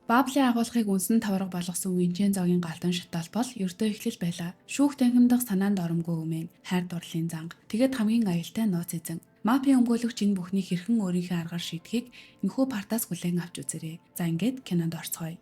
Баблийн агуулгыг үнсэн тавраг болгосон Винчензогийн галдан шатал бол ердөө эхлэл байлаа. Шүүх танхимдах санаанд оромгүй өмнө хайр дурлалын занга. Тэгээд хамгийн аюултай нууц эзэн. Мапийн өмгөөлөгч энэ бүхнийг хэрхэн өөрийнхөө аргаар шийдэхийг энэхүү партаас хүлээн авч үзээрэй. За ингээд кинонд орцгоё.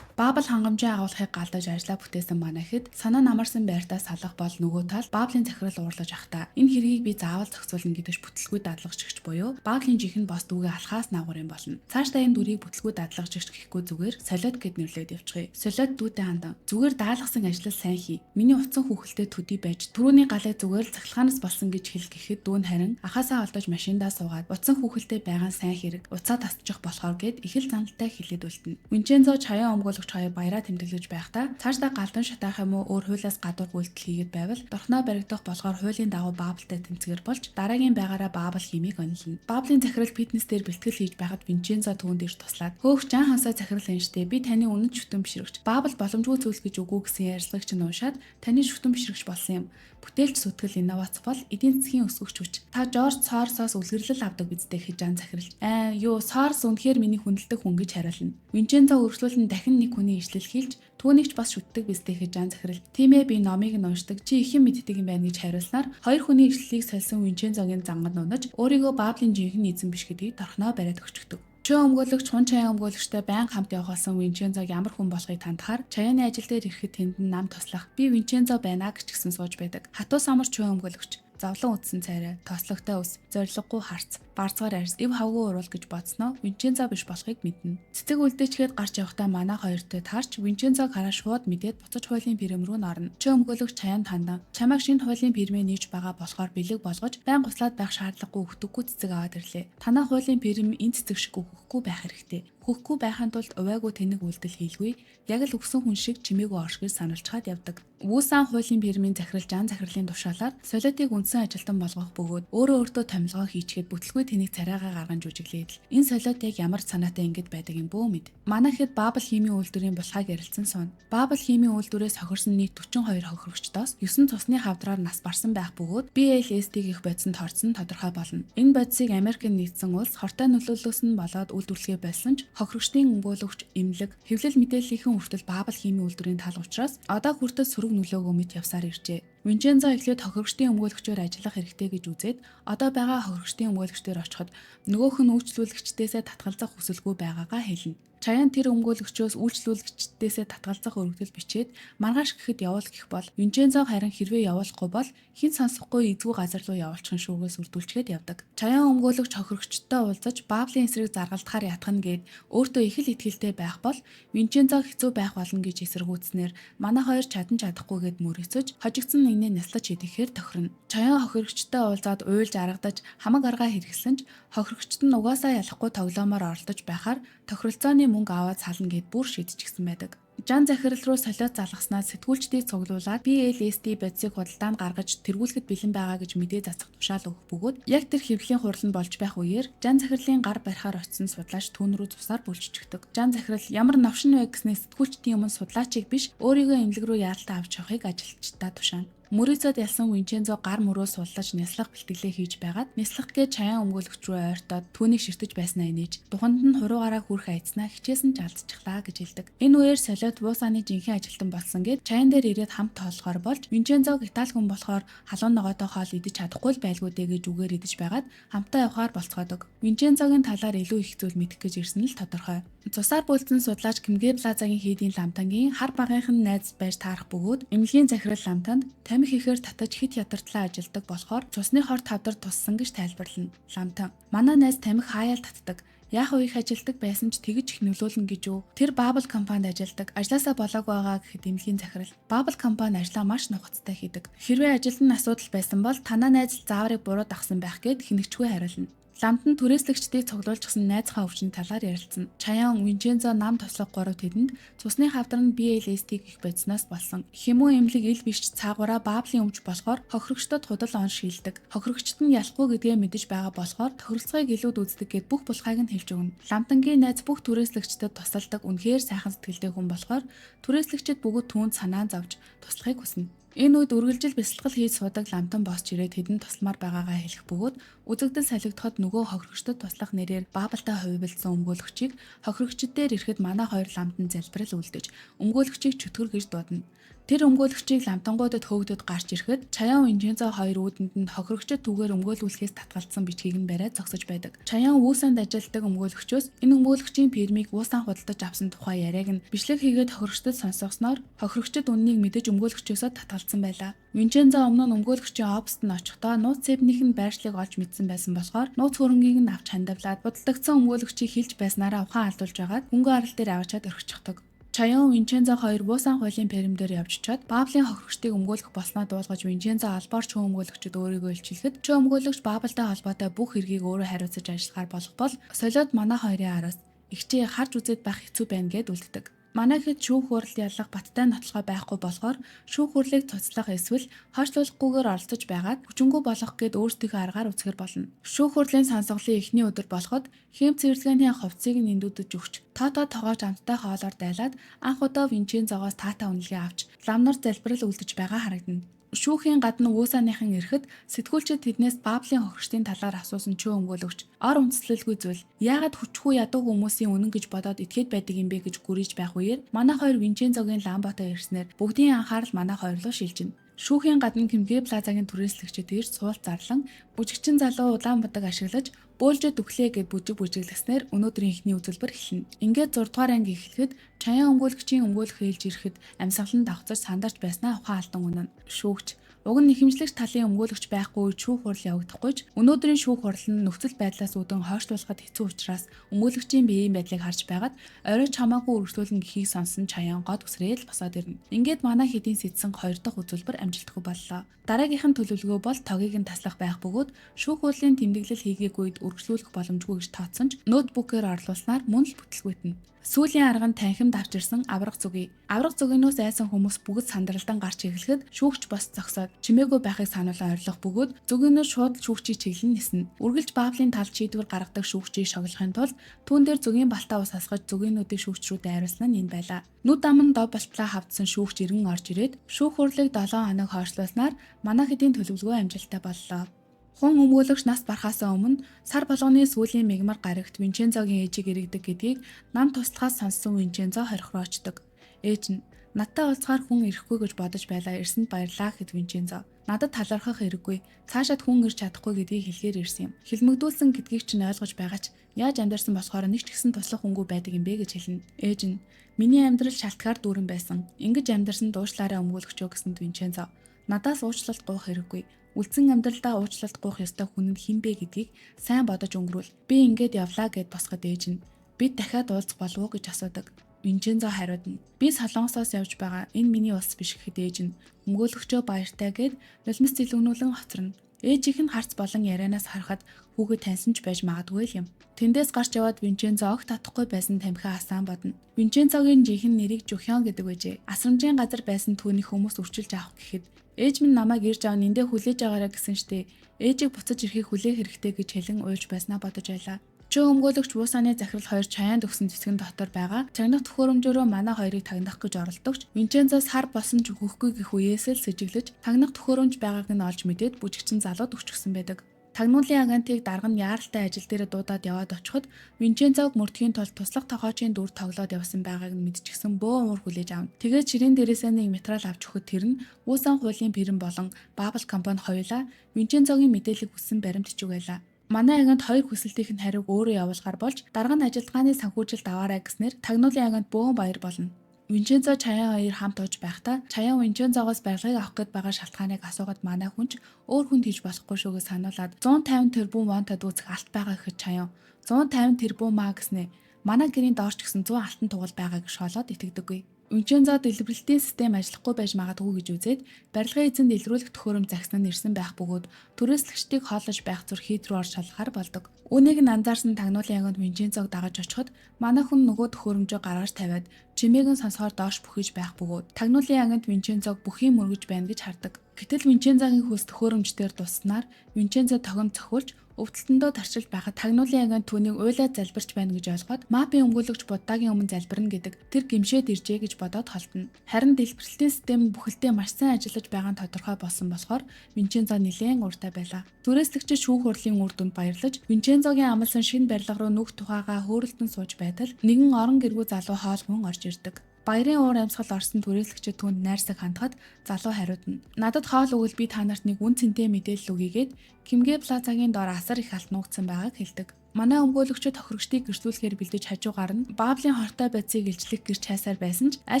Бабл хангамжийн агуулгыг галдаж ажиллаа бүтээсэн манай хэд санаа намарсан байртаа салах бол нөгөө тал Баблийн захирал уурлаж ахта. Энэ хэргийг би заавал зохицуулна гэдэгч бүтэлгүй дадлагчигч буюу Баблийн жинхэнэ бос дүүгээ алхаас наагуурын болно. Цаашдаа энэ дүрийг бүтэлгүй дадлагчигч гэхгүй зүгээр солиод гэд нэрлээд явчихъя. Солиод дүүтэй хандан. Зүгээр даалгасан ажлаа сайн хий. Миний утсан хүүхэлдээ төдий байж түрүүний галыг зүгээр л цахилгаанаас болсон гэж хэл гэхэд дүүн харин ахаасаа олдож машиндаа суугаад утсан хүүхэлдээ байгаа сайн хэрэг уцаа тасчих болохоор гэд их л заналтай хэлээд үлдэнэ. Винчензо чаяан өмгөөлөгч хоёр баяраа тэмдэглэж байхдаа цаашдаа галдан шатаах юм уу өөр хуулиас гадуур үйлдэл хийгээд байвал дорхноо баригдах болохоор хуулийн дагуу Бабалтай тэмцгээр болж дараагийн байгаараа Бабал химийг онилно. Баблийн захирал фитнес дээр бэлтгэл хийж байхад Винчензо түүнд ирж туслаад хөөх Жан хансаа захирал энэ штэ би таны үнэн шүтэн бишрэгч Бабал боломжгүй зүйлс гэж үгүй гэсэн ярьцлагч нь уушаад таны шүтэн бишрэгч болсон юм. Бүтээлч сүтгэл инновац бол эдийн засгийн өсгөгч хүч. Та Жорж Соросоос үлгэрлэл авдаг биздэй гэж Жан захирал. Юу Сорос үнэхээр миний хүндэлдэг хүн гэж хариулна. Винчензо өргөжлүүлэн дахин нэг хүний ижлэл хийлж түүнийг ч бас шүтдэг биздэй гэж Жан захирал. Тийм ээ би номыг нь уншдаг чи ихэн мэддэг юм байна гэж хариулснаар хоёр хүний ижлэлийг сольсон Винчензогийн зангад нунаж өөрийгөө Баблийн жинхэнэ эзэн биш гэдгийг торхноо бариад өгчдөг. Чөө өмгөөлөгч хун чаяан өмгөөлөгчтэй байнга хамт явахсан Винчензог ямар хүн болохыг тандахаар чаяаны ажил дээр ирэхэд тэнд нь нам туслах. Би Винчензо байна гэж гисэн сууж байдаг. Хатуу самар чөө өмгөөлөгч завлан үтсэн цайраа, тослогтой ус, зориггүй харц, барцгаар арьс, эв хавгүй уруул гэж бодсноо Винчензо биш болохыг мэднэ. Цэцэг үлдээчгээд гарч явахдаа манай хоёртой таарч Винчензог хараа шууд мэдээд буцаж хуулийн фирм рүү норно. Чөө өмгөөлөгч чаяан тандан чамайг шинэ хуулийн фирмээ нээж байгаа болохоор бэлэг болгож байнга услаад байх шаардлагагүй өгдөггүй цэцэг аваад ирлээ. Танаа хуулийн фирм энэ цэцэг шиг өгөхгүй байх хэрэгтэй. Хөөхгүй байхын тулд увайгүй тэнэг үйлдэл хийлгүй яг л өгсөн хүн шиг чимээгүй оршгож сануулчаад явдаг. Вүүсан хуулийн фирмийн захирал Жан захирлын тушаалаар солиотыг үндсэн ажилтан болгох бөгөөд өөрөө томилгоо хийчгээд бүтлгүй тэнийг царайгаа гарган жүжиглээд л энэ солиот яг ямар санаатай ингэж байдаг юм бөө мэд. Манай хэд Бабл химийн үйлдвэрийн булхайг ярилцсан суун. Бабл химийн үйлдвэрээс хохирсон нийт 42 хохирогчдоос 9 цусны хавдраар нас барсан байх бөгөөд BLST гэх бодисонд орсон тодорхой болно. Энэ бодисыг Америкт нийцсэн улс хортой нөлөөллөөс нь болоод үйлдвэрлэгээ болсон ч хохирогчдын өмгөөлөгч эмнэлэг хэвлэл мэдээллийнхэн хүртэл Бабл химийн үйлдвэрийн тал учраас одоо хүртэл сөрөг нөлөөгөө мэд явсаар иржээ. Винчензо эхлээд хохирогчдын өмгөөлөгчөөр ажиллах хэрэгтэй гэж үзээд одоо байгаа хохирогчдын өмгөөлөгчдөр очиход нөгөөх нь үйлчлүүлэгчдээсээ татгалзах хүсэлгүй байгаагаа хэлнэ. Чаяан тэр өмгөөлөгчөөс үйлчлүүлэгчдээсээ татгалзах өргөдөл бичээд маргааш гэхэд явуул гэх бол Винчензо харин хэрвээ явуулахгүй бол хэн сонсохгүй эзгүй газар руу явуулчихсан шүүгээс үрдүүлчихэд явдаг. Чаяан өмгөөлөгч хохирогчдтой уулзаж Баблийн эсрэг заргалдахаар ятгана гэд өөртөө их л итгэлтэй байх бол Винчензо хэцүү байх болно гэж эсэргүүцснээр манай хоёр чадан чадахгүйгээд мөрөцөж хожигдсан нэгнээ наслаж идэхээр тохирно. Чаяан хохирогчтой уулзаад уйлж аргадаж хамаг аргаа хэрэгсэн ч хохирогчд нь угаасаа ялахгүй тоглоомоор оролдож байхаар тохиролцооны мөнгө аваад сална гэд бүр шийдчихсэн байдаг. Жан захирал руу солиот залгаснаа сэтгүүлчдийг цуглуулад BLST бодисыг худалдаанд гаргаж тэргүүлэхэд бэлэн байгаа гэж мэдээ засах тушаал өгөх бөгөөд яг тэр хэвлэлийн хурал нь болж байх үеэр Жан захирлын гар барихаар очсон судлаач түүн рүү цусаар бүлжчихдэг. Жан захирал ямар новшин вэ гэснээр сэтгүүлчдийн өмнө судлаачийг биш өөрийгөө эмнэлэг рүү яаралтай авч явахыг ажилчдаа тушаана. Мөрөөцөд ялсан Винчензо гар мөрөө суллаж няслах бэлтгэлээ хийж байгаад няслах гэж чаяан өмгөөлөгч рүү ойртоод түүнийг ширтэж байснаа инээж туханд нь хуруугаараа хүрх айцнаа хичээсэн ч алдчихлаа гэж хэлдэг. Энэ үеэр солиот Вусаны жинхэнэ ажилтан болсон гэд чаяан дээр ирээд хамт тоолохоор болж Винчензог Итали хүн болохоор халуун ногоотой хоол идэж чадахгүй л байлгүй дээ гэж үгээр идэж байгаад хамтаа явахаар болцгоодог. Винчензогийн талаар илүү их зүйл мэдэх гэж ирсэн л тодорхой. Цусаар бүлдсэн судлаач Кимгэ Плазагийн хийдийн ламтангийн хар багийнхан найз байж таарах бөгөөд эмнэлгийн захирал ламтанд тамхи хийхээр татаж хит ядартлаа ажилдаг болохоор цусны хор тавдар туссан гэж тайлбарлана. Ламтан манай найз тамхи хаяал татдаг. Яг их ажилдаг байсан ч тэгж их нөлөөлнө гэж үү? Тэр Бабл компанид ажилдаг. Ажлаасаа болоог байгаа гэхэд эмнэлгийн захирал Бабл компани ажлаа маш нухацтай хийдэг. Хэрвээ ажилд нь асуудал байсан бол танаа найз зааврыг буруу дагсан байх гэд хинэгчгүй хариулна. Ламтан түрээслэгчдийг цуглуулчихсан найзхаа өвчний талаар ярилцсан. Чаяан Винчензо нам тослог 3 тэдэнд цусны хавдар нь BLST гэх бодисноос болсон. Хэмүү эмнэлэг ил биш цаагаараа Баблийн өмч болохоор хохирогчдод худал он шилдэг. Хохирогчд нь ялахгүй гэдгээ мэдэж байгаа болохоор тохиролцоог илүүд үздэг гэд бүх булхайг нь хэлж өгнө. Ламтангийн найз бүх түрээслэгчдэд тусалдаг үнэхээр сайхан сэтгэлтэй хүн болохоор түрээслэгчид бүгд түүнд санаа зовж туслахыг хүснэ. Энэ үед үргэлжил бясалгал хийж суудаг ламтан босч ирээд хэдэн тусламар байгаагаа хэлэх бөгөөд үзэгдэл солигдоход нөгөө хохирогчдод туслах нэрээр Баабалтай хувилсан өмгөөлөгчийг хохирогчд дээр ирэхэд манай хоёр ламтан залбирал үлдэж өмгөөлөгчийг чөтгөр гэж дуудана. Тэр өмгөөлөгчийг ламтангуудад хөөгдөд гарч ирэхэд Чаян Винченцо хоёр үүдэнд нь хохирогчд түгээр өмгөөлүүлэхээс татгалзсан бичгийг нь бариад зогсож байдаг. Чаян Вүүсанд ажилладаг өмгөөлөгчөөс энэ өмгөөлөгчийн фирмийг Вуусан худалдаж авсан тухай яриаг нь бичлэг хийгээд хохирогчдод сонсгосноор хохирогчд үннийг мэдэж өмгөөлөгчөөсөө татгалзсан байлаа. Винченцо өмнө нь өмгөөлөгчийн оффист нь очихдоо нууц цэвнийх нь байршлыг олж мэдсэн байсан болохоор нууц хөрөнгийг нь авч хандавлаад будалдагдсан өмгөөлөгчийг хилж байснараа ухаан алдуулж байгаад хөнгөн арал дээр аваачаад орхичихдог. Чаян Винченцо хоёр Вуусан хуулийн ферм дээр явж чад Бааблийн хохирогчдыг өмгөөлөх болсноо дуулгаж Винченцо албаар чөө өмгөөлөгчд өөрийгөө илчилэхэд чөө өмгөөлөгч Баабалтай холбоотой бүх хэргийг өөрөө хариуцаж ажиллахаар болох бол солиод манай хоёрын араас ихчээ харж үзээд байх хэцүү байна гэд үлддэг. Манай хэд шүүх хурал яллах баттай нотлохой байхгүй болохоор шүүх хурлыг цуцлах эсвэл хойшлуулахгүйгээр оролцож байгаад хүчингү болох гэд өөрсдийнхөө аргаар үзэхэр болно. Шүүх хурлын сонсголын эхний өдөр болоход хэм цэвэрлэгээний хувцсыг нэмдүүдэж өгч тоотоо тоогооч амттай хоолоор дайлаад анх удаа Винченцогоос таата үнэлгээ авч ламнар залбирал үлдэж байгаа харагдана. Шүүхийн гадна Вүүсаныхан ирэхэд сэтгүүлчид тэднээс Бааблийн хохирогчдын талаар асуусан чөө өмгөөлөгч ор үндэслэлгүй зүйл яагаад хүчгүй ядуу хүмүүсийн үнэн гэж бодоод итгээд байдаг юм бэ гэж гүрийж байх үеэр манай хоёр Винченцогийн ламботоо ирснээр бүгдийн анхаарал манай хоёр руу шилжинэ. Шүүхийн гадна Кимгэ плазагийн түрээслэгчид ирж суул зарлан бүжигчин залуу Улаанбадаг ашиглаж бөөлжөд өглөө гэд бүжиглэснээр өнөөдрийн эхний үзүүлбэр эхэлнэ. Ингээд 6 дугаар анги эхлэхэд Чаян өмгөөлөгчийн өмгөөлөх ээлж ирэхэд амьсгалан давхцаж сандарч байснаа ухаан алдан үнэн. Шүүгч уг нь нэхэмжлэгч талын өмгөөлөгч байхгүй шүүх хурал явагдахгүйч өнөөдрийн шүүх хурал нь нөхцөл байдлаас үүдэн хойшлуулахад хэцүү учраас өмгөөлөгчийн биеийн байдлыг харж байгаад оройч хамаагүй үргэлжлүүлэн гэхийг сонсон Чаян гот үсрээл босоод ирнэ. Ингээд манай хэдийн сэтсэн 2 дахь үзүүлбэр амжилтгүй боллоо. Дараагийнх нь төлөвлөгөө бол тогийг нь таслах байх бөгөөд шүүх хурлын тэмдэглэл хийгээгүйд үргэлжлүүлэх боломжгүй гэж тооцсонч ноутбукээр орлуулснаар мөн л бүтлгүүтнэ. Сүүлийн арга нь танхимд авчирсан авраг зүгий. Авраг зүгийнөөс айсан хүмүүс бүгд сандралдан гарч ирэхэд шүүгч бос зогсоод чимээгүй байхыг сануулan орилох бөгөөд зүгийнөөс шууд шүүгчийг чиглэн ниснэ. Үргэлж Бааблийн талд шийдвэр гаргадаг шүүгчийг шоглохын тулд түүн дээр зүгийн балтаа ус асгаж зүгийнүүдийг шүүгч рүү дайруулсан нь энэ байлаа. Нүд ам нь дов балтлаа хавдсан шүүгч иргэн орж ирээд шүүх хурлыг 7 хоног хойшлуулснаар манай хэдийн төлөвлөгөө амжилттай боллоо. Хун өмгөөлөгч нас барахаасаа өмнө сар болгоны сүүлийн мигмар гарагт Винченцогийн ээжийг иргэдэг гэдгийг нам туслахаас сонссон Винченцо хорхроо очдог. Ээж нь надтай уулзахаар хүн ирэхгүй гэж бодож байлаа, ирсэнд баярлаа гэд Винченцо. Надад талархах хэрэггүй. Цаашаад хүн ирж чадахгүй гэдгийг хэлэхээр ирсэн юм. Хилмигдүүлсэн гэдгийг чинь ойлгож байгаа ч яаж амьдарсан болохоор нэг ч гэсэн туслах хүнгүй байдаг юм бэ гэж хэлнэ. Ээж нь миний амьдрал шалтгаар дүүрэн байсан. Ингэж амьдарсан дуушлаараа өмгөөлөгчөө гэсэнд Винченцо надаас уучлалт гуйх хэрэггүй. Үлдсэн амьдралдаа уучлалт гуйх ёстой хүн нь хэн бэ гэдгийг сайн бодож өнгөрүүл. Би ингээд явлаа гэд босгоод ээж нь бид дахиад уулзах болов уу гэж асуудаг. Винченцо хариудна. Би Солонгосоос явж байгаа. Энэ миний улс биш гэхэд ээж нь өмгөөлөгчөө баяртай гэд нулимс зэлгнүүлэн хоцорно. Ээжийнх нь харц болон ярианаас харахад хүүхэд таньсан ч байж магадгүй юм. Тэндээс гарч яваад Винченцо огт татахгүй байсан тамхиа асаан бодно. Винченцогийн жинхэнэ нэрийг Жухён гэдэг байжээ. Асрамжийн газар байсан түүний хүмүүс өвчилж авах гэхэд ээж минь намайг ирж аваа эндээ хүлээж аваарай гэсэн штэ. Ээжийг буцаж ирэхийг хүлээх хэрэгтэй гэж хэлэн уйлж байснаа бодож байлаа. Чөө өмгөөлөгч Вүүсаны захирал хоёр Чаянд өгсөн цэцгэн дотор байгаа чагнах төхөөрөмжөөрөө манай хоёрыг тагнах гэж оролдогч Винченцос хар босон ч өгөхгүй гэх үеэс л сэжиглэж тагнах төхөөрөмж байгааг нь олж мэдээд бүжигчин залууд өгчихсөн байдаг. Тагнуулын агентыг дарга нь яаралтай ажил дээр дуудаад яваад очиход Винченцог мөрдхийн тулд туслах тохиочийн дүр тоглоод явсан байгааг нь мэдчихсэн бөө уур хүлээж авна. Тэгээд ширээн дээрээсээ нэг материал авч өгөхөд тэр нь Вүүсан хуулийн фирм болон Баабл компани хоёулаа Винченцогийн мэдээллийг хүссэн баримт бичиг байлаа. Манай агент хоёр хүсэлтийнх нь хариуг өөрөө явуулгаар болж дарга нь ажилтгааны санхүүжилт аваарай гэснээр тагнуулын агент бөөн баяр болно. Винченцо Чаян хоёр хамт ууж байхдаа Чаян Винченцогоос барилгыг авах гээд байгаа шалтгааныг асуугаад манай хүнч өөр хүнд хийж болохгүй шүүгээ сануулад 150 тэрбум вонтод үүсэх алт байгаа гэхэд Чаян 150 тэрбум маа гэснэ манай гэрийн доорч гисэн 100 алтан тугал байгааг шоолоод итгэдэггүй. Винченцо дэлбэрэлтийн систем ажиллахгүй байж магадгүй гэж үзээд барилгын эзэнд илрүүлэх төхөөрөмж загсан нь ирсэн байх бөгөөд түрээслэгчдийг хооллож байх зүр хийд рүү орж шалгахаар болдог. Үүнийг нь анзаарсан тагнуулын агент Винченцог дагаж очиход манай хүн нөгөө төхөөрөмжөө гаргаж тавиад чимээг нь сонсохоор доош бүхэж байх бөгөөд тагнуулын агент Винченцог бүхий мөргөж байна гэж хардаг. Гэтэл Винченцогийн хөлс төхөөрөмжтөр тусснаар Винченцо тогонд цохиулж Өвдөлтөндөө тарчилж байхад тагнуулын агент түүнийг уйлаад залбирч байна гэж ойлгоод мапын өмгөөлөгч будаагийн өмнө залбирна гэдэг тэр гимшээд иржээ гэж бодоод холдно. Харин дэлбэрэлтийн систем бүхэлдээ маш сайн ажиллаж байгаа нь тодорхой болсон болохоор Винчензо нэлээд уртай байлаа. Түрээслэгчид шүүх хурлын үр дүнд баярлаж Винчензогийн амлсан шинэ барилга руу нүх тухайгаа хөөрөлтөн сууж байтал нэгэн орон гэргүй залуу хоолгон орж ирдэг. Баярын уур амьсгал орсон түрээслэгчид түүнд найрсаг хандхад залуу хариудна. Надад хоол өгвөл би та нарт нэг үн цэнтэй мэдээлэл өгьегээд Кимгэ плазагийн доор асар их алт нуугдсан байгааг хэлдэг. Манай өмгөөлөгчид тохирогчдыг гэрчлүүлэхээр бэлдэж хажуугаар нь Бааблийн хортой байцыг илчлэх гэрч хайсаар байсан ч аль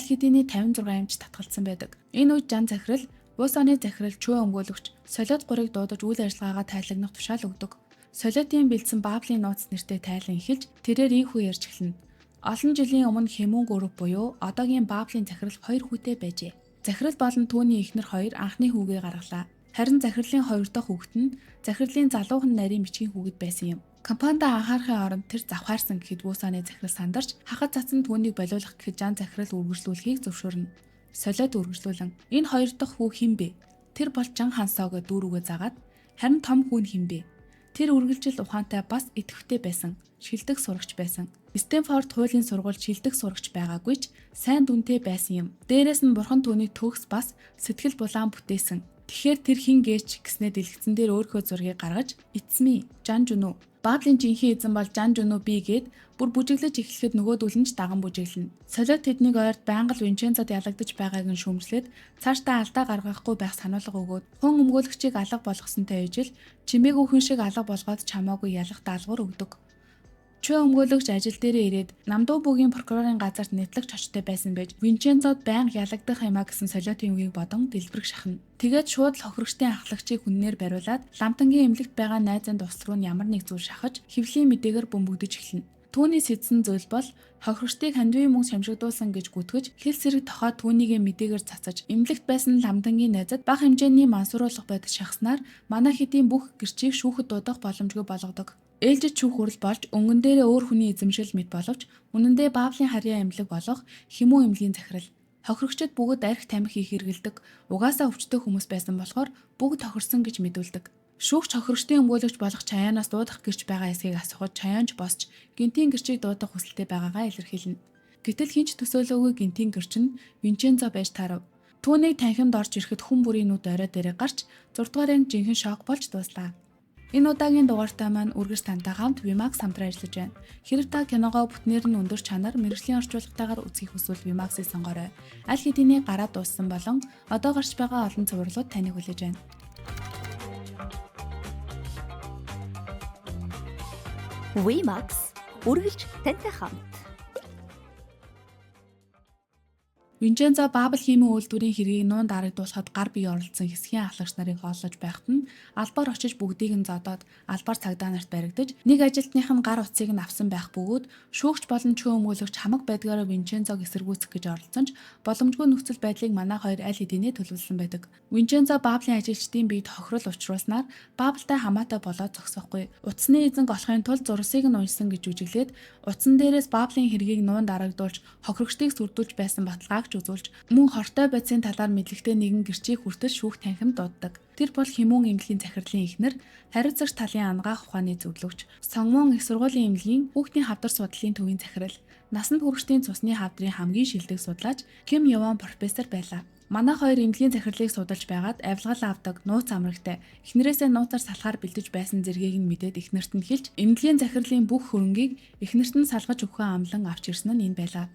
хэдийн 56 амж татгалцсан байдаг. Энэ үед Жан захирал, Бус оны захирал Чөө өмгөөлөгч Солиот 3-ыг дуудаж үйл ажиллагаагаа тайлагнах тушаал өгдөг. Солиотын бэлдсэн Бааблийн нууц нэртэй тайлан эхэлж тэрээр ийхүү ярьж эхэлнэ. Олон жилийн өмнө Хэмүн групп буюу одоогийн Бааблийн захирал 2 хүүтэй байжээ. Захирал болон түүний эхнэр хоёр анхны хүүгээ гаргалаа. Харин захирлын 2 дахь хүүхэд нь захирлын залуухан нарийн бичгийн хүүхэд байсан юм. Компанида анхаарахын оронд тэр завхаарсан гэхэд Вусаны захирал сандарч хахад цацсан түүнийг болиулах гэхэд Жан захирал үргэлжлүүлэхийг зөвшөөрнө. Солиот үргэлжлүүлэн энэ 2 дахь хүү хэн бэ? Тэр бол Жан Хансоог дүүрүүгээ загаад харин том хүү нь хэн бэ? Тэр үргэлжил ухаантай бас идэвхтэй байсан. Шилдэг сурагч байсан. Стэнфорд хуулийн сургуульд шилдэг сурагч байгаагүй ч сайн дүнтэй байсан юм. Дээрээс нь бурхан түүнийг төгс бас сэтгэл булаан бүтээсэн. Тэгэхээр тэр хин гээч гэснээ дэлгэцэн дээр өөрийнхөө зургийг гаргаж "Эцми, Жан Жүнү. Бааблийн жинхэнэ эзэн бол Жан Жүнү бий" гэд бүр бүжиглэж эхлэхэд нөгөөдөл нь ч даган бүжиглэнэ. Солиот тэднийг ойрд байнга л Винчензод ялагдаж байгааг нь шүүмжлээд цаашдаа алдаа гаргахгүй байх сануулга өгөөд хүн өмгөөлөгчийг алга болгосонтой ижил чимээгүй хүн шиг алга болгоод чамаагүй ялах даалгавар өгдөг. Чөө өмгөөлөгч ажил дээрээ ирээд Намдуу бүгийн прокурорын газарт нэтлэгч очтой байсан байж Винчензод байнга ялагдах юмаа гэсэн Солиотын үгийг бодон дэлбэрэх шахна. Тэгээд шууд л хохирогчдын ахлагчийг хүннээр бариулаад ламтангийн эмнэлэгт байгаа найзын тус руу ямар нэг зүйл шахаж хэвлийн мэдээгээр бөмбөгдөж эхэлнэ. Түүний сэдсэн зүйл бол хохирогчдыг хандивын мөнгө шамшигдуулсан гэж гүтгэж хэл сэрэг тохоод түүнийгээ мэдээгээр цацаж эмнэлэгт байсан ламдангийн найзад бага хэмжээний мансууруулга байдаг шахснаар манай хэдийн бүх гэрчийг шүүхэд дуудах боломжгүй болгодог. Ээлжид шүүх хурал болж өнгөн дээрээ өөр хүний эзэмшил мэт боловч үнэндээ Бааблийн харьяа эмнэлэг болох Хэмүн эмнэлгийн захирал. Хохирогчид бүгд арх тамхи их хэрэгэлдэг, угаасаа өвчтөе хүмүүс байсан болохоор бүгд тохирсон гэж мэдүүлдэг. Шүүгч хохирогчдын өмгөөлөгч болох Чаяанаас дуудах гэрч байгаа эсэхийг асуухад Чаяанч босч гинтийн гэрчийг дуудах хүсэлтэй байгаагаа илэрхийлнэ. Гэтэл хинч төсөөлөөгүй гинтийн гэрч нь Винчензо байж тарав. Түүнийг танхимд орж ирэхэд хүн бүрийн нүд орой дээрээ гарч 6 дугаарыг жинхэнэ шок болж дуслаа. Энэ удаагийн дугаартай маань үргэлж тантай хамт Vimax хамтран ажиллаж байна. Хэрэв та киногоо бүтнээр нь өндөр чанар мэргэжлийн орчуулгатаагаар үзэх хүсвэл Vimax-ыг сонгоорой. Аль хэдийн гараад дууссан болон одоо гарч байгаа олон цувралууд таныг хүлээж байна. Vimax үргэлж тантай хамт. Винчензо Баабл хиймэн үйлдвэрийн хэргийг нуунд дарагдуулахад гар бие оролцсон хэсгийн ахлагч нарыг хооллож байхад нь албаар очиж бүгдийг нь зодоод албаар цагдаа нарт баригдаж нэг ажилтных нь гар утсыг нь авсан байх бөгөөд шүүгч болон чөө өмгөөлөгч хамаг байдгаараа Винчензог эсэргүүцэх гэж оролцсон ч боломжгүй нөхцөл байдлыг манай хоёр аль хэдийнэ төлөвлөсөн байдаг. Винчензо Бааблийн ажилчдын биед хохирол учруулснаар Баабалтай хамаатай болоод зогсоохгүй. Утасны эзэн голохын тулд зурсыг нь уншсан гэж үжиглээд утсан дээрээс Бааблийн хэргийг нуунд дарагдуулж хохирогчдыг сүрдүүлж байсан баталгааг үзүүлж мөн хортой байцын талаар мэдлэгтэй нэгэн гэрчийг хүртэл шүүх танхимд дууддаг. Тэр бол Хэмүн эмнэлгийн захирлын эхнэр, хариуцагч талын ангаах ухааны зөвлөгч, Сонгмон их сургуулийн эмнэлгийн хүүхдийн хавдар судлалын төвийн захирал, насанд хүрэгчдийн цусны хавдрын хамгийн шилдэг судлаач Ким Явон профессор байлаа. Манай хоёр эмнэлгийн захирлыг судалж байгаад авилгал авдаг, нууц амрагтай, эхнэрээсээ нууцаар салахаар бэлдэж байсан зэргийг нь мэдээд эхнэрт нь хэлж, эмнэлгийн захирлын бүх хөрөнгийг эхнэрт нь салгаж өгөхөө амлан авч ирсэн нь энэ байлаа.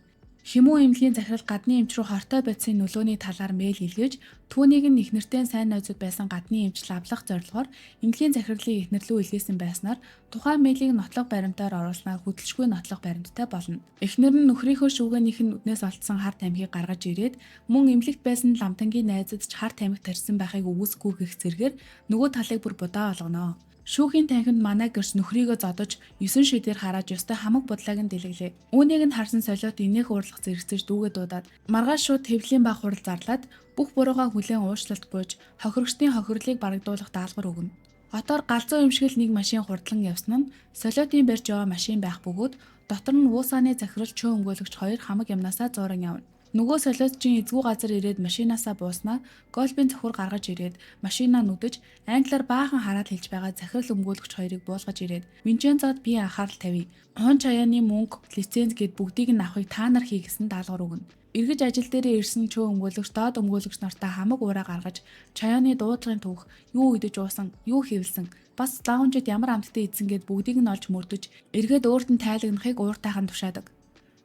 Хэмүн эмнэлгийн захирал гадны эмч рүү хортой бодисын нөлөөний талаар мэйл илгээж түүнийг нь эхнэртэй сайн найзууд байсан гадны эмчл авлах зорилгоор эмнэлгийн захирлыг эхнэрлүү илгээсэн байснаар тухайн мэйлийг нотлох баримтаар оруулснаар хөдөлшгүй нотлох баримттай болно. Эхнэр нь нөхрийнхөө шүүгэнийх нь үднээс олдсон хар тамхиг гаргаж ирээд мөн эмнэлэгт байсан ламтангийн найзад ч хар тамхи тарьсан байхыг үгүйсэхгүй гэх зэргээр нөгөө талыг бүр будаа болгоно. Шүүхийн танхимд манай гэрч нөхрийгөө зодож 9 шидээр харааж ёстой хамаг бодлоог нь дэлгэлээ. Үүнийг нь харсан Солиот инээх уурлах зэрэгцэж дүүгээ дуудаад маргааш шууд хэвлийн баг хурал зарлаад бүх буруугаа хүлээн уучлалт гуйж хохирогчдын хохирлыг барагдуулах даалгавар өгнө. Отоор галзуу юмшигэл нэг машин хурдлан явсан нь Солиотын барьж яваа машин байх бөгөөд дотор нь Вусаны захирал чөө өмгөөлөгч хоёр хамаг юмнасаа зууран явна. Нөгөө солиоцчин эзгүй газар ирээд машинаасаа бууснаа Голбын цохор гаргаж ирээд машинаа нүдэж англиар баахан хараад хэлж байгаа захирал өмгөөлөгч хоёрыг буулгаж ирээд Винчензод би анхаарал тавья. Хун чаяаны мөнгө, лиценз гэд бүгдийг нь авахыг та нар хий гэсэн даалгавар өгнө. Эргэж ажил дээрээ ирсэн чөө өмгөөлөгч доод өмгөөлөгч нартаа хамаг ураа гаргаж чаяаны дуудлагын түүх, юу идэж уусан, юу хэвлсэн, бас лаунжид ямар амттай идсэн гэд бүгдийг нь олж мөрдөж эргээд өөрт нь тайлагнахыг ууртайхан тушаадаг.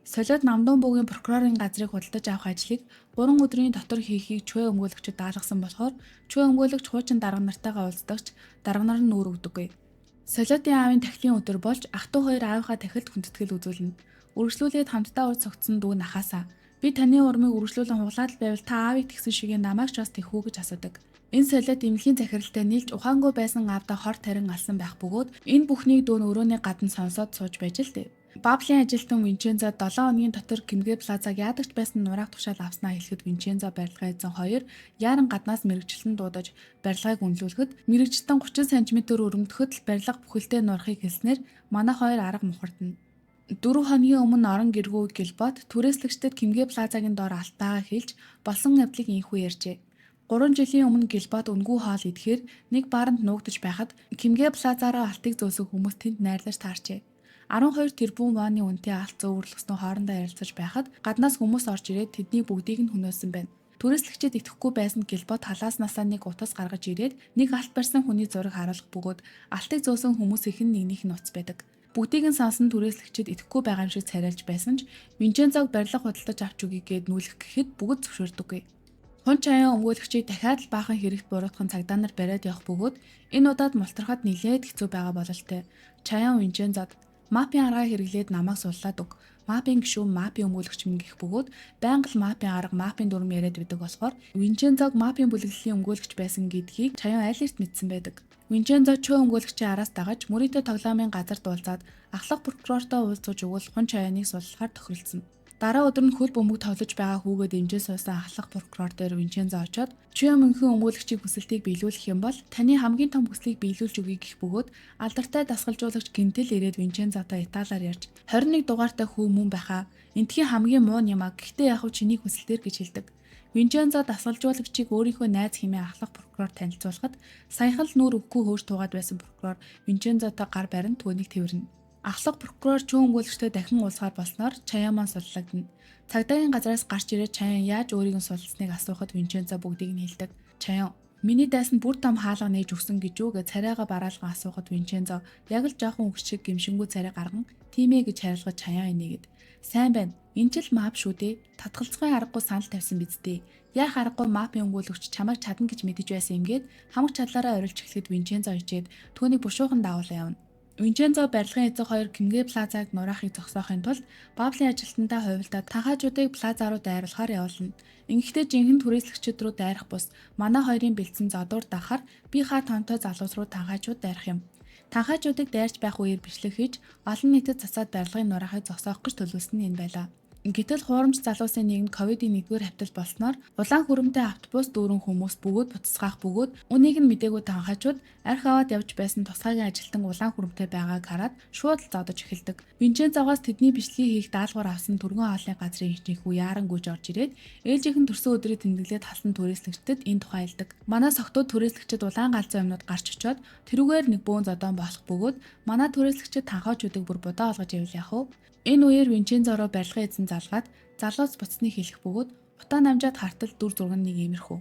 Солиод Намдун буугийн прокурорын газрыг худалдаж авах ажлыг 3 өдрийн дотор хийхийг чөө өмгөөлөгчөд даалгасан болохоор чөө өмгөөлөгч хуучин дарга нартайгаа уулздагч дарга нар нь нүүр өгдөггүй. Солиодын аавын тахилын өдөр болж ах トゥ хоёр аавынхаа тахилд хүндэтгэл үзүүлнэ. Үргэлжлүүлээд хамтдаа урд цогцсон дүү нахаасаа. Би таны урмыг үргэлжлүүлэн хуглаад л байвал та аавыг тэгсэн шигээ намайг ч бас тэхүү гэж асуудаг. Энэ солиод эмнэлгийн захиралтай нийлж ухаангүй байсан аавда хор тарин алсан байх бөгөөд энэ бүхнийг дөө өрөөний гадна сонсоод сууж байж л дээ. Баблийн ажилтан Винчензо 7 хоногийн дотор Кимгэ плазаг яадагч байсан нурааг тушаал авснаа хэлэхэд Винчензо барилгаа эзэн хоёр яаран гаднаас мэрэгчлэн дуудаж барилгааг үнэлүүлэхэд мэрэгчлэн 30 см өрөмдөхөд л барилга бүхэлдээ нурахыг хэлснээр манай хоёр арга мухардна. 4 хоногийн өмнө орон гэргүү Гилбот түрээслэгчдэд Кимгэ плазагийн доор алтаагаа хэлж болсон явдлыг инхүү ярьжээ. 3 жилийн өмнө Гилбот үнгүй хоол идэхээр нэг бааранд нуугдж байхад Кимгэ плазаараа алтыг зөөсөн хүмүүс тэнд найрлаж таарчээ. 12 тэрбум вонны үнэтэй алт зөөвөрлөснөө хоорондоо ярилцаж байхад гаднаас хүмүүс орж ирээд тэдний бүгдийг нь хөнөөсөн байна. Түрээслэгчид итгэхгүй байсан Гилбот халааснасаа нэг утас гаргаж ирээд нэг алт барьсан хүний зураг харуулах бөгөөд алтыг зөөсөн хүмүүс их нэгнийх нь уц байдаг. Бүгдийг нь сонсон түрээслэгчид итгэхгүй байгаа юм шиг царайлж байсан ч Винчензог барилга худалдаж авч өгье гэд нүүлэх гэхэд бүгд зөвшөөрдөггүй. Хун чаяан өмгөөлөгчийг дахиад л баахан хэрэгт буруутгах цагдаа нар бариад явах бөгөөд энэ удаад мултрахад нэлээд хэцүү байгаа бололтой. Чаяан Винчензод мапийн аргаа хэрэглээд намайг суллаад өг. Мапийн гишүүн мапийн өмгөөлөгч минь гэх бөгөөд байнга л мапийн арга мапийн дүрм яриад байдаг болохоор Винчензог мапийн бүлэглэлийн өмгөөлөгч байсан гэдгийг Чаян аль эрт мэдсэн байдаг. Винчензо чөө өмгөөлөгчийн араас дагаж мөрөдө тоглоомын газар дуулзаад ахлах прокурортой уулзаж өгвөл Хун чаяныг суллахаар тохиролцсон. Дараа өдөр нь хөл бөмбөг тоглож байгаа хүүгээ дэмжиж суусан ахлах прокурор дээр Винчензо очоод чөө мөнхийн өмгөөлөгчийн хүсэлтийг биелүүлэх юм бол таны хамгийн том хүслийг биелүүлж өгье гэх бөгөөд алдартай дасгалжуулагч гинтэл ирээд Винчензотой италиар ярьж 21 дугаартай хүү мөн байхаа энтхийн хамгийн муу юм а гэхдээ яг чиний хүсэлтээр гэж хэлдэг. Винчензо дасгалжуулагчийг өөрийнхөө найз хэмээн ахлах прокурор танилцуулахад саяхан л нүүр өгөхгүй хөөж туугаад байсан прокурор Винчензотой гар барин түүнийг тэрвэрнэ. Ахлах прокурор чөө өмгөөлөгчтэй дахин уулзахаар болсноор Чаяаман суллагдана. Цагдаагийн газраас гарч ирээд Чаяан яаж өөрийг нь суллсныг асуухад Винчензо бүгдийг нь хэлдэг. Чаяан миний дайсанд бүр том хаалга нээж өгсөн гэж юу гэж царайгаа бараалган асуухад Винчензо яг л жоохон өгч шиг гимшингүү царай гарган тийм ээ гэж хариулгад Чаяан энийгэд. Сайн байна. Энэ ч л мап шүү дээ. Татгалзахын аргагүй санал тавьсан биз дээ. Яах аргагүй мапын өмгөөлөгч чамайг чадна гэж мэдэж байсан юмгээд хамаг чадлаараа орилж эхлэхэд Винчензо ичээд түүнийг бушуухан даавал явна. Винчензо барилгын эзэг хоёр Кимгэ плазаг нураахыг зогсоохын тулд Баблийн ажилтнаа хувилдаад танхаажуудыг плаза руу дайруулахаар явуулна. Ингэхдээ жинхэнэ түрээслэгчид рүү дайрах бус манай хоёрын бэлдсэн зодуур дахаар би хаа томтой залуус руу танхаажууд дайрах юм. Танхаажуудыг дайрч байх үеэр бичлэг хийж олон нийтэд цацаад барилгын нураахыг зогсоох гэж төлөвлөсөн нь энэ байлаа. Гэтэл хуурамч залуусын нэг нь ковидын 1-р хавтал болсноор улаан хүрэмтэй автобус дүүрэн хүмүүс бөгөөд буцасгаах бөгөөд үнийг нь мдээгүй танхаачууд арх аваад явж байсан тусгайгийн ажилтан улаан хүрэмтэй байгааг хараад шууд л зодож эхэлдэг. Винчензогоос тэдний бичлэгийг хийх даалгавар авсан түргэн хааллын газрын инженерхүү яаран гүйж орж ирээд ээлжийнхэн төрсөн өдрийг тэмдэглээд халсан түрээслэгчдэд энэ тухай хэлдэг. Манай согтууд түрээслэгчид улаан галзуу юмнууд гарч очиод тэрүүгээр нэг бөөн зодон болох бөгөөд манай түрээслэгчид танхаачуудыг бүр будаа олгож явал яах вэ? Энэ үеэр Винчензороо барилгын эзэн залгаад залуус буцсныг хэлэх бөгөөд утаа намжаад хартал дүр зураг нэг иймэрхүү.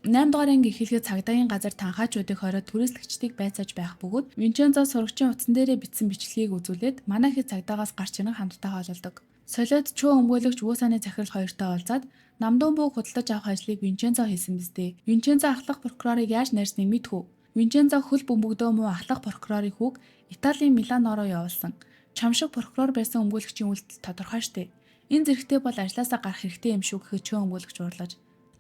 8 дугаар анги эхлэхэд цагдаагийн газар танхаачуудыг хороод түрээслэгчдийг байцааж байх бөгөөд Винчензо сурагчийн утсан дээрээ бичсэн бичлэгийг үзүүлээд манай хэд цагдаагаас гарч ирэн хамтдаа хоололдог. Солиод чөө өмгөөлөгч Уусаны захирал хоёртой уулзаад Намдун бууг худалдаж авах ажлыг Винчензо хийсэн биз дээ. Винчензо ахлах прокурорыг яаж найрсныг мэдхүү. Винчензо хөл бөмбөгдөө муу ахлах прокурорын хүүг Италийн Милано руу явуулсан. Чамшиг прокурор байсан өмгөөлөгчийн үйлдэл тодорхой штэ. Энэ зэрэгтэй бол ажлаасаа гарах хэрэгтэй юм шүү гэхэд чөө өмгөөлөгч уурлаж.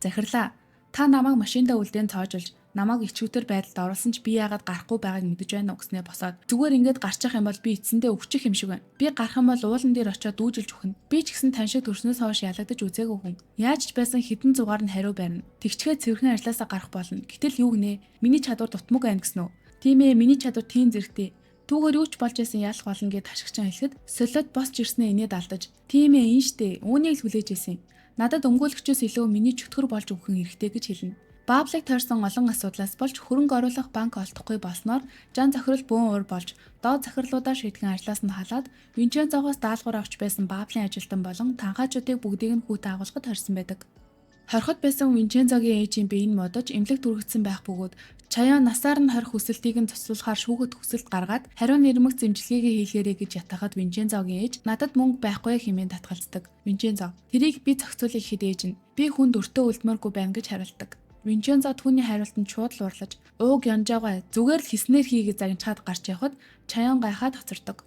Захирлаа. Та намайг машиндаа үлдээн цоожулж, намайг ичвүтэр байдалд оруулсан ч би яагаад гарахгүй байгааг мэдэж байна уу гэснээр босоод. Зүгээр ингэж гарчих юм бол би эцэндээ өвчих юм шиг байна. Би гарах юм бол уулан дээр очиод дүүжилж өгнө. Би ч гэсэн тань шиг төрснөөс хойш ялагдаж үзээгүй хүн. Яаж ч байсан хідэн зугаар нь хариу барина. Тэгчгээ цэвэрхэн ажлаасаа гарах болно. Гэтэл юу гинэ? Миний чадвар дутмаг байна гэсэн үү? Тийм ээ, миний чадвар тийм зэрэгтэй. Түүгээр юу ч болж исэн ялах болно гэд хашигчан хэлэхэд солиод босч ирснээ инээд алдаж тийм ээ энэ штэ үүнийг л хүлээж исэн. Надад өмгөөлөгчөөс илүү миний чөтгөр болж өгөх хэрэгтэй гэж хэлнэ. Бааблыг тойрсон олон асуудлаас болж хөрөнгө оруулах банк олдохгүй болсноор жан захирал бөөн уур болж доод захирлуудаа шийтгэн ажлаас нь халаад Винчензогоос даалгавар авч байсан Бааблын ажилтан болон танхаачдыг бүгдийг нь хүүт агуулгад хорьсон байдаг. Хорхот байсан Винчензогийн ээжийн биеийг модож эмнэлэг дүрэгдсэн байх бөгөөд Чаян насаар нь хорих хүсэлтийг нь цуцлуулахаар шүүхэд хүсэлт гаргаад хариу нэрмэг зэмжлэгээ хийлгээрэй гэж ятахад Винчензогийн ээж надад мөнгө байхгүй хэмээн татгалздаг. Винчензо тэрийг би зохицуулах хэд ээж нь би хүнд өртөө үлдмээргүй байна гэж хариулдаг. Винчензо түүний хариултанд шууд л урлаж ууг янжаагаа зүгээр л хийснээр хий гэж загнахад гарч явхад Чаян гайхаад хоцордог.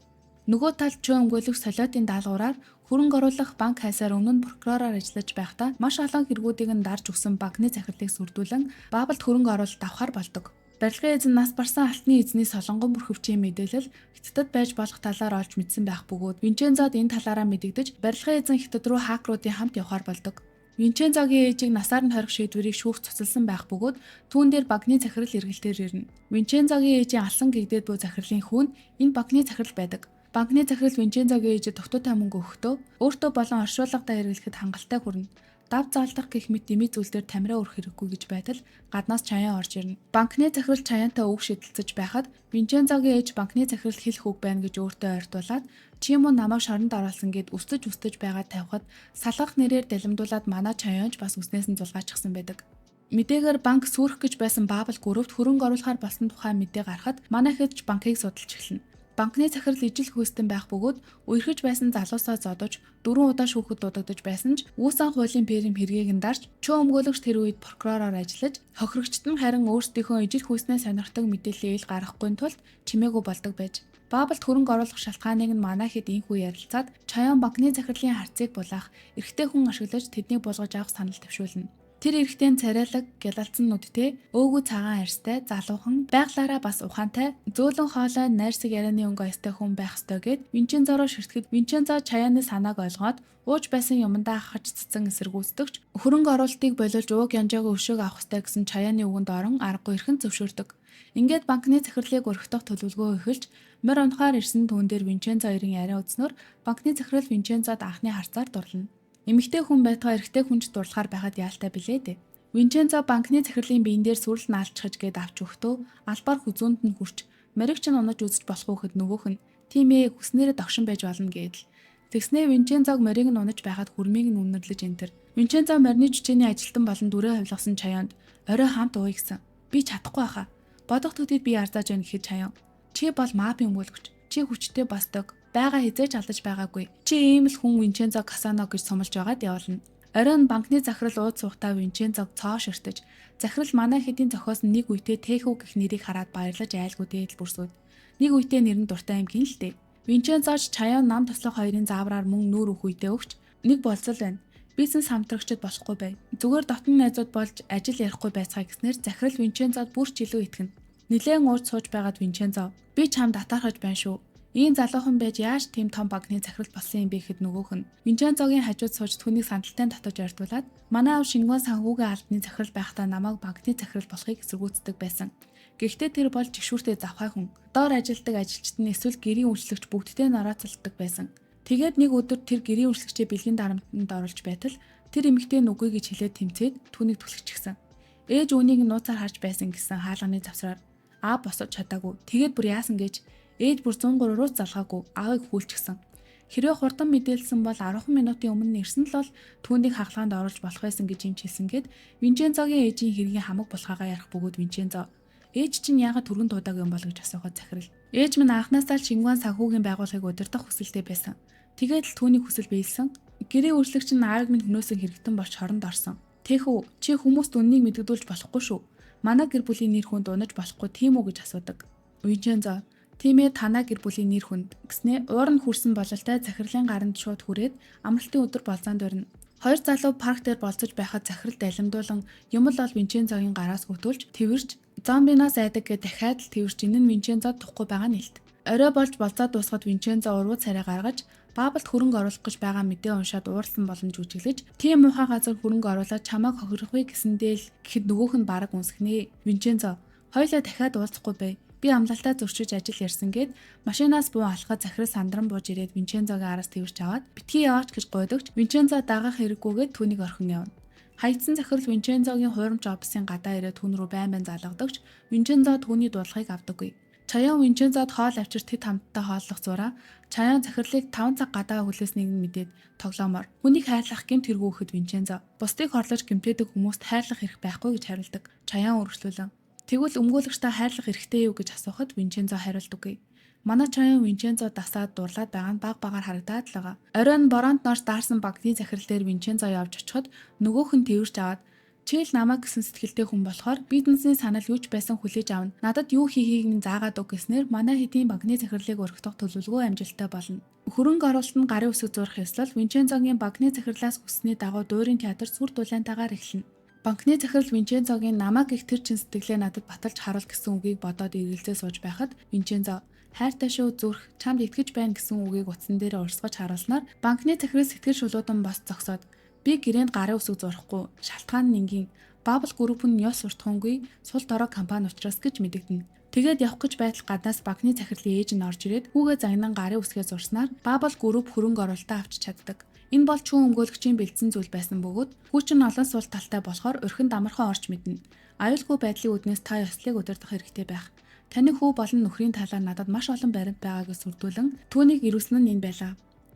Нөгөө талд чөө өмгөөлөх солиотын даалгавраар хөрөнгө оруулах банк хайсаар өмнө нь прокуророор ажиллаж байхдаа маш олон хэрэгүүдийг нь дарж өгсөн банкны захирлыг сүрдүүлэн Баабалд хөрөнгө оруулалт авахар болдог. Барилгын эзэн нас барсан алтны эзний солонгон бүрхөвчийн мэдээлэл Хятадд байж болох талаар олж мэдсэн байх бөгөөд Винчензод энэ талаараа мэдэгдэж барилгын эзэн Хятад руу хакеруудын хамт явахар болдог. Винчензогийн ээжийг насаар нь хорих шийдвэрийг шүүх цуцалсан байх бөгөөд түүн дээр банкны захирал эргэлтээр ирнэ. Винчензогийн ээжийн алсан гэгдээд буй захирлын хүүн энэ банкны захирал байдаг. Банкны захирал Винчензогийн ээжид товтуутай мөнгө өгөхдөө өөртөө болон оршуулгадаа хэрэглэхэд хангалттай хүрнэ. Дав заалдах гэх мэт дэмий зүйлээр тамираа өрөх хэрэггүй гэж байтал гаднаас Чаян орж ирнэ. Банкны захирал Чаянтай үг шидэлцэж байхад Винчензогийн ээж банкны захирал хэлэх үг байна гэж өөртөө ойртуулад чи юм уу намайг шоронд оруулсан гэд өстөж байгаад тавихад салгах нэрээр далимдуулаад манай Чаянч бас үснээс нь зулгаачихсан байдаг. Мэдээгээр банк сүрэх гэж байсан Баабал гүрвт хөрөнгө оруулахаар болсон тухай мэдээ гарахад манай хэд банкыг судалж эхэлнэ. Банкны захирал ижил хөөстөн байх бөгөөд үерхэж байсан залуусаа зодож 4 удаа шүүхэд дуудагдж байсан ч үүсэн хуулийн перим хэргийг нь дарж чөө өмгөөлөгч тэр үед прокуророор ажиллаж хохирогчт нь харин өөрсдийнхөө ижил хөөснөө сонирхдаг мэдээллийг ил гаргахгүй тулд чимээгүй болдог байж Баабалд хөрөнгө оруулах шалтгааныг нь манай хэд инхүү ярилцаад Чаян банкны захирлын харцыг булаах эрэгтэй хүн ашиглаж тэднийг буулгаж авах санал төвшүүлнэ. Тэр эрэгтэй царайлаг, гялалцсан нүдтэй, өөгүй цагаан арьстай, залуухан, байглаараа бас ухаантай, зөөлөн хоолой, найрсаг ярианы өнгө ойстой хүн байх ёстой гэд Винчензороо ширтгэд Винчензо Чаяны санааг ойлгоод ууж байсан юмдаа хахаж цэцэн эсэргүүцдэгч хөрөнгө оруулалтыг болиулж ууг янжаагийн өшөөг авах ёстой гэсэн Чаяны үгэнд орон аргагүй эрхэн зөвшөөрдөг. Ингээд банкны захирлыг өргөх төлөвлөгөө эхэлж морь унахаар ирсэн түүн дээр Винчензо ирэн яриа үзснээр банкны захирал Винчензод анхны харцаар дурлана. Эмэгтэй хүн байтугай эрэгтэй хүнч дурлахаар байхад яалтай билээ дээ. Винчензо банкны захирлын биен дээр сүрэл наалчхаж гээд авч өгтөө албаар хүзүүнд нь хүрч моригч нь унаж үзэж болох үхэд нөгөөх нь тийм ээ хүснээрээ догшин байж болно гэдэл. Тэгснээ Винчензог мориг нь унаж байхад хүрмийг нь үнэрлэж энтер. Винчензо морины жүжигчний ажилтан болон дүрээ хувилгасан Чаянд орой хамт ууя гэсэн. Би чадахгүй хаа. Бодох төдийд би арзааж байна гэхэд Чаян. Чи бол мафийн өмгөөлөгч. Чи хүчтэй босдог. Бага хизээж алдаж байгаагүй. Чи ийм л хүн Винчензо Касано гэж сумалж байгаад явуулна. Оройн банкны захирал ууд суугтаа Винчензог цоо ширтэж, захирал манай хэдийн зохиос нэг үедээ Тэхүү гэх нэрийг хараад баярлаж айлгүй дээд бүрсүүд. Нэг үедээ нэр нь дуртай юм гин л дээ. Винчензоч Чаян нам тослох хоёрын заавраар мөн нүүр өх үедээ өгч нэг болцол байна. Бизнес хамтрагчид болохгүй бай. Зүгээр дотны найзууд болж ажил ярихгүй байцгаа гэснээр захирал Винчензод бүр ч илүү итгэнэ. Нилээн уурж сууж байгаад Винчензо би чамд татаархаж байна шүү. Ийм залуухан байж яаж тийм том банкны захирал болсон юм бэ гэхэд нөгөөх нь Винчензогийн хажууд сууж түүнийг сандалтай татаж ойртуулад манай аав Шингуан санхүүгийн албаны захирал байхдаа намайг банкны захирал болохыг эсэргүүцдэг байсан. Гэхдээ тэр бол жигшүүртэй завхай хүн. Доор ажилладаг ажилчид нь эсвэл гэрийн үйлчлэгч бүгдтэй норооцолдог байсан. Тэгээд нэг өдөр тэр гэрийн үйлчлэгчээ бэлгийн дарамтанд оруулж байтал тэр эмэгтэй нүггүй гэж хэлээд тэмцээд түүнийг түлхчихсэн. Ээж үүнийг нууцаар харж байсан гэсэн хаалганы завсраар аа босож чадаагүй. Тэгээд бүр яасан гэж ээж бүр 103-аас залгаагүй аавыг хүлчихсэн. Хэрвээ хурдан мэдээлсэн бол 10 минутын өмнө ирсэн л бол түүнийг хагалгаанд оруулж болох байсан гэж юм хэлсэнгээд Винчензогийн ээжийн хэргийн хамаг булхаагаа ярих бөгөөд Винчензо ээж чинь яагаад түргэн дуудаг юм бол гэж асуухад захирал. Ээж минь анхнаасаа л Шингуан санхүүгийн байгууллагыг удирдах хүсэлтэй байсан. Тэгээд л түүний хүсэл биелсэн. Гэрээ үйлчлэгч нь аавыг минь хөнөөсөн хэрэгтэн болж хоронд орсон. Тэхүү чи хүмүүст үннийг мэдгдүүлж болохгүй шүү. Манай гэр бүлийн нэр хүнд унаж болохгүй тийм үү гэж асуудаг. Винчензо тийм ээ танаа гэр бүлийн нэр хүнд гэснээ уур нь хүрсэн бололтой захирлын гаранд шууд хүрээд амралтын өдөр болзоонд өрнө. Хоёр залуу парк дээр болцож байхад захирал далимдуулан юм л бол Винчензогийн гараас хөтүүлж тэрвэрч зомбинаас айдаг гэж дахиад л тэрвэрч энэ нь Винчензод тухгүй байгаа нэлт. Орой болж болцоо дуусгаад Винчензо уруу царай гаргаж Баабалд хөрөнгө оруулах гэж байгаа мэдээ уншаад уурсан боломж үжиглэж тийм муухай газар хөрөнгө оруулаад чамайг хохирох вэ гэсэндээ л гэхэд нөгөөх нь бараг үнсгэнэ. Винчензо хоёлаа дахиад уулзахгүй бай. Би амлалтаа зөрчиж ажил ярьсан гээд машинаас буу алхахад захирал сандран бууж ирээд Винчензогийн араас тэрвэрч аваад битгий яваач гэж гуйдагч Винчензо дагах хэрэггүйгээд түүнийг орхин явна. Хаягдсан захирал Винчензогийн хуурамч офисын гадаа ирээд түн рүү байн залгадагч Винчензо түүний дуудлагыг авдаггүй. Чаян Винчензод хоол авчирт хэд хамттай хооллох зураа Чаян захирлыг 5 цаг гадаа хүлээснийг мэдээд тоглоомор. Хүнийг хайрлах гэмт хэрэггүйхэд Винчензо бусдыг хорлож гэмтээдэг хүмүүст хайрлах эрх байхгүй гэж хариулдаг. Чаян үргэлжлүүлэн. Тэгвэл өмгөөлөгчтэй хайрлах эрхтэй юу гэж асуухад Винчензо хариулдаггүй. Манай Чаян Винчензо дасаад дурлаад байгаа нь баг-багаар харагдаад л байгаа. Оройн бороонд норж даарсан багны захирал дээр Винчензо явж очиход нөгөөх нь тэрвэрч аваад "Чийл намайг гэсэн сэтгэлтэй хүн болохоор бизнесийн санал юуч байсан хүлээж авна. Надад юу хийхийг нь заагаад өг гэснээр манай хэдийн банкны захирлыг өргөх төлөвлөгөө амжилттай болно." Хөрөнгө оруулалтанд гарын үсэг зурх ёслол Винчензогийн банкны захирлаас хүссний дагуу дуурийн театр сүр дулаантайгаар эхэлнэ. Банкны захирал Винчензогийн намайг их тэр чин сэтгэлээ надад баталж харуул гэсэн үгийг бодоод эргэлзээ сууж байхад Винчензо "Хайртай шүү зүрх, чамд итгэж байна" гэсэн үгийг утсан дээр урсгаж харуулснаар банкны захирал сэтгэл шулуудан бос зогсоод "Би гэрээнд гарын үсэг зурхгүй. Шалтгаан нь энгийн. Бабл групп нь ёс суртахуунгүй сул дорой компани учраас" гэж мэдэгдэнэ. Тэгээд явах гэж байтал гаднаас банкны захирлын ээж нь орж ирээд хүүгээ загнан гарын үсгээ зурснаар Бабл групп хөрөнгө оруулалтаа авч чаддаг. Энэ бол чүүн өмгөөлөгчийн бэлдсэн зүйл байсан бөгөөд хүүчин олон сул талтай болохоор өрхөнд амархан орж мэднэ. Аюулгүй байдлын үднээс та ёслыг удирдах хэрэгтэй байх. Таны хүү болон нөхрийн талаар надад маш олон баримт байгааг сүрдүүлэн түүнийг ирүүлсэн нь энэ байлаа.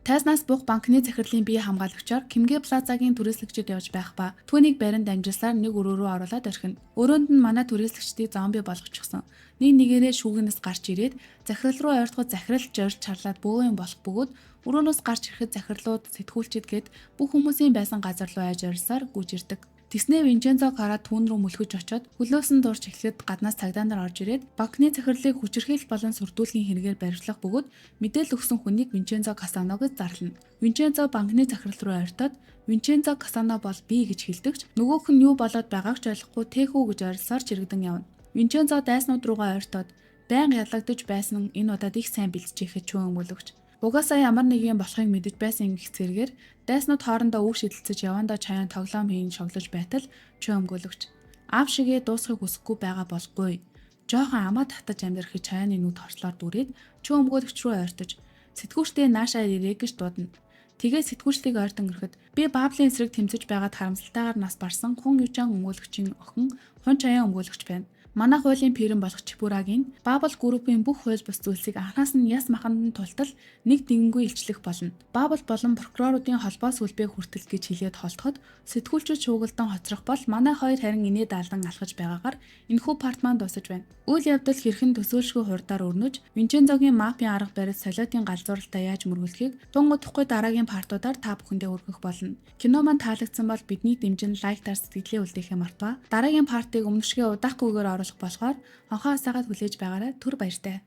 Тайзнаас бух банкны захирлын бие хамгаалагчаар Кимгэ Плазагийн түрээслэгчид явж байх ба түүнийг баринд амжилсаар нэг өрөө рүү оруулаад орхино. Өрөөнд нь манай түрээслэгчдийг зомби болгочихсон. Нэг нэгээрээ шүүгнээс гарч ирээд захирал руу ойртоход захирал жорж чарлаад бөөгөн болох бөгөөд өрөөнөөс гарч ирэхэд захирлууд сэтгүүлчид гээд бүх хүмүүсийн байсан газар руу айж орсоор гүйж ирдэг. Тэснээ Винчензо хараад түүн рүү мөлхөж очоод хөлөөсөн дурч эхлэхэд гаднаас цагдаа нар орж ирээд банкны захирлыг хүчирхийлэл болон сүрдүүлгийн хэрэгээр баривчлах бөгөөд мэдээлэл өгсөн хүнийг Винчензо Касано гэж зарлана. Винчензо банкны захирал руу ойртоод "Винчензо Касано бол би" гэж хэлдэгч нөгөөх нь юу болоод байгааг ч ойлгохгүй "Тэхүү" гэж ойрлсоор чирэгдэн явна. Винчензо дайснууд руугаа ойртоод байнга ялагдаж байсан энэ удаад их сайн бэлдчихэхэд чүүн өмгөөлөгч. Угаасаа ямар нэг юм болохыг мэдэж байсан гэх зэрэгээр дайснууд хоорондоо үг шидэлцэж явандаа Чаян тоглоом хийн шоглож байтал чүүн өмгөөлөгч аав шигээ дуусахыг хүсэхгүй байгаа болгүй. Жохон амаа татаж амьдрах гэж Чаяны нүд хорслоор дүрээд чүүн өмгөөлөгч рүү ойртож "Сэтгүүчтэй наашаа ирээ" гэж дуудана. Тэгээд сэтгүүчлийг ойртон өрхөд "Би Баблийн эсрэг тэмцэж байгаад харамсалтайгаар нас барсан Хун Южан өмгөөлөгчийн охин Хун Чаян өмгөөлөгч байна. Манай хуулийн пирэн болох Чипурагийн Бабл группийн бүх хууль бус зүйлсийг анхаас нь яс маханд тултал нэг дэгэнгүй илчлэх болно. Бабл болон прокуроруудын холбоо сүлбээ хүртэл гэж хэлээд холдоход сэтгүүлчид шуугилдан хоцрох бол манай хоёр харин инээ даалдан алхаж байгаагаар энэхүү парт маань дуусаж байна. Үйл явдал хэрхэн төсөөлшгүй хурдаар өрнөж Винчензогийн мафийн арга барил солиотын галзууралтаа яаж мөргөлдөхийг тун удахгүй дараагийн партуудаар та бүхэндээ хүргэх болно. Кино маань таалагдсан бол бидний дэмжин лайктаар сэтгэлээ үлдээхээ мартва. Дараагийн партыг өмнөшгөө удаахгүйгээр болохоор онхоо хасаагаад хүлээж байгаарай. Түр баяртай.